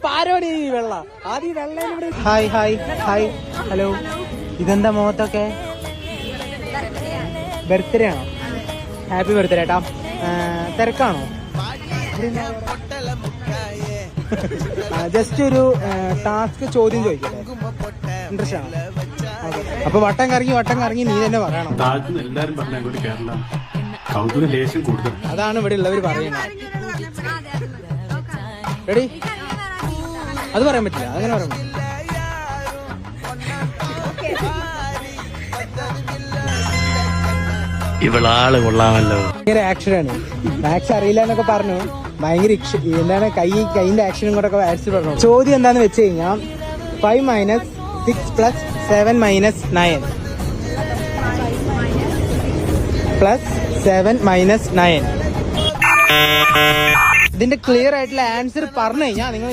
പാരോടി വെള്ള ആദ്യം വെള്ള. Hi hi hi hello. ഇതെന്താ മുഖത്തൊക്കെ? ബർത്ത്ഡേ ആണോ? ഹാപ്പി ബർത്ത്ഡേ ഏട്ടാ. തിരക്കാണോ? ജസ്റ്റ് ഒരു ടാസ്ക് ചോദ്യം ചോദിക്കട്ടെ, ഇൻട്രസ്റ്റ് ആണോ? അപ്പൊ വട്ടം കറങ്ങി നീ തന്നെ പറയണം. എല്ലാരും പറഞ്ഞ അതാണ് ഇവിടെ ഉള്ളവർ പറയുന്നത്. റെഡി? അത് പറയാൻ പറ്റില്ല, അങ്ങനെ പറയാൻ പറ്റില്ല. ഇവളാള് കൊള്ളാമല്ലോ. ഭയങ്കര ആക്ഷനാണ്. മാത്സ് അറിയില്ല എന്നൊക്കെ പറഞ്ഞു. ഭയങ്കര എന്താണ് കൈന്റെ ആക്ഷനും കൂടെ ആൻസർ പറഞ്ഞു. ചോദ്യം എന്താന്ന് വെച്ച് കഴിഞ്ഞാൽ 5 - 6 + 7 - 9 + 7 - 9. ഇതിന്റെ ക്ലിയർ ആയിട്ടുള്ള ആൻസർ പറഞ്ഞു കഴിഞ്ഞാൽ നിങ്ങൾ